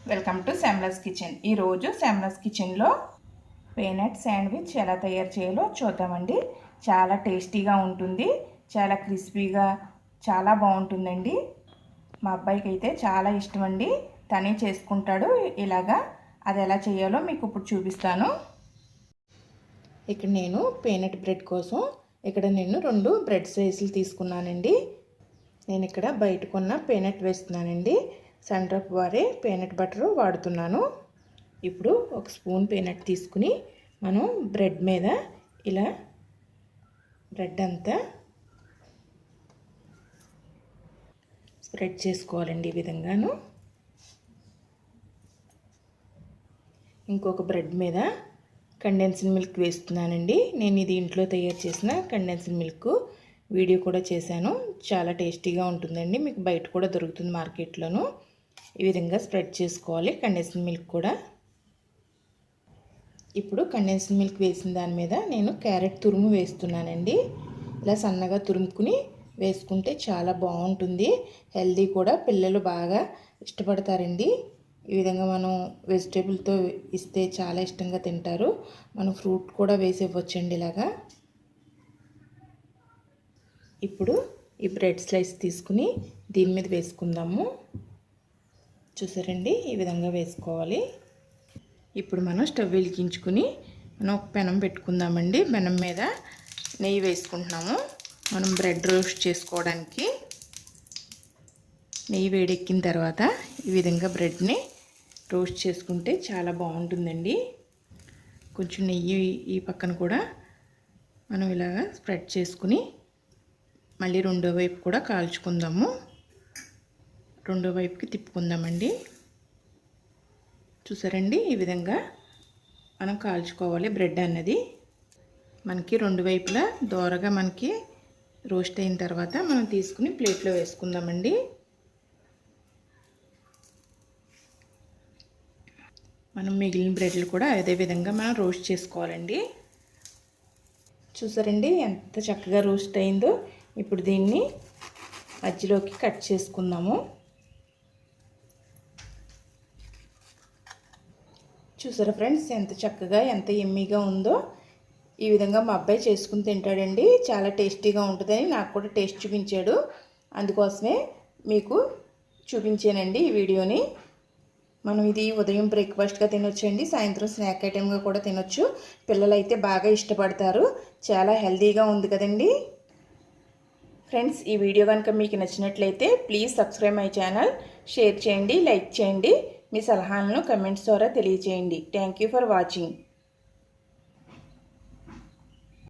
Welcome to శ్యామలాస్ kitchen. ఈరోజు శ్యామలాస్ కిచెన్లో peanut sandwich ఎలా తయారు చేయాలో చూద్దామండి. చాలా టేస్టీగా ఉంటుంది, చాలా క్రిస్పీగా, చాలా బాగుంటుందండి. మా అబ్బాయికి అయితే చాలా ఇష్టం అండి, తనే చేసుకుంటాడు ఇలాగా. అది ఎలా చేయాలో మీకు ఇప్పుడు చూపిస్తాను. ఇక్కడ నేను పీనట్ బ్రెడ్ కోసం నేను 2 బ్రెడ్ స్లైసులు తీసుకున్నానండి. నేను ఇక్కడ బయట కొన్న పీనట్ వేస్తున్నానండి. సన్డ్రాప్ వారే పీనట్ బటర్ వాడుతున్నాను. ఇప్పుడు ఒక స్పూన్ పీనట్ తీసుకుని మనం బ్రెడ్ మీద ఇలా బ్రెడ్ అంతా స్ప్రెడ్ చేసుకోవాలండి ఈ విధంగాను. ఇంకొక బ్రెడ్ మీద కండెన్స్డ్ మిల్క్ వేస్తున్నానండి. నేను ఇది ఇంట్లో తయారు చేసిన కండెన్స్డ్ మిల్క్ వీడియో కూడా చేశాను. చాలా టేస్టీగా ఉంటుందండి, మీకు బయట కూడా దొరుకుతుంది మార్కెట్లోను. ఈ విధంగా స్ప్రెడ్ చేసుకోవాలి కండెన్స్డ్ మిల్క్ కూడా. ఇప్పుడు కండెన్స్డ్ మిల్క్ వేసిన దాని మీద నేను క్యారెట్ తురుము వేస్తున్నానండి. ఇలా సన్నగా తురుముకుని వేసుకుంటే చాలా బాగుంటుంది, హెల్దీ కూడా, పిల్లలు బాగా ఇష్టపడతారండి. ఈ విధంగా మనం వెజిటేబుల్తో ఇస్తే చాలా ఇష్టంగా తింటారు. మనం ఫ్రూట్ కూడా వేసి ఇవ్వచ్చండి ఇలాగా. ఇప్పుడు ఈ బ్రెడ్ స్లైస్ తీసుకుని దీని మీద వేసుకుందాము. చూసారండి, ఈ విధంగా వేసుకోవాలి. ఇప్పుడు మనం స్టవ్ వెలిగించుకుని మనం ఒక పెనం పెట్టుకుందామండి. పెనం మీద నెయ్యి వేసుకుంటున్నాము మనం బ్రెడ్ రోస్ట్ చేసుకోవడానికి. నెయ్యి వేడెక్కిన తర్వాత ఈ విధంగా బ్రెడ్ని రోస్ట్ చేసుకుంటే చాలా బాగుంటుందండి. కొంచెం నెయ్యి ఈ పక్కన కూడా మనం ఇలాగా స్ప్రెడ్ చేసుకుని మళ్ళీ రెండో వైపు కూడా కాల్చుకుందాము. రెండో వైపుకి తిప్పుకుందామండి. చూసారండి, ఈ విధంగా మనం కాల్చుకోవాలి. బ్రెడ్ అన్నది మనకి రెండు వైపులా దోరగా మనకి రోస్ట్ అయిన తర్వాత మనం తీసుకుని ప్లేట్లో వేసుకుందామండి. మనం మిగిలిన బ్రెడ్లు కూడా అదే విధంగా మనం రోస్ట్ చేసుకోవాలండి. చూసారండి ఎంత చక్కగా రోస్ట్ అయిందో. ఇప్పుడు దీన్ని మధ్యలోకి కట్ చేసుకుందాము. చూసారా ఫ్రెండ్స్, ఎంత చక్కగా ఎంత ఎమ్మీగా ఉందో. ఈ విధంగా మా అబ్బాయి చేసుకుని తింటాడండి, చాలా టేస్టీగా ఉంటుందని నాకు కూడా టేస్ట్ చూపించాడు. అందుకోసమే మీకు చూపించానండి ఈ వీడియోని. మనం ఇది ఉదయం బ్రేక్ఫాస్ట్గా తినొచ్చండి, సాయంత్రం స్నాక్ ఐటెంగా కూడా తినొచ్చు. పిల్లలు అయితే బాగా ఇష్టపడతారు, చాలా హెల్తీగా ఉంది కదండి. ఫ్రెండ్స్, ఈ వీడియో కనుక మీకు నచ్చినట్లయితే please subscribe my channel, share చేయండి, లైక్ చేయండి, మీ సలహాలను కమెంట్స్ ద్వారా తెలియజేయండి. Thank you for watching.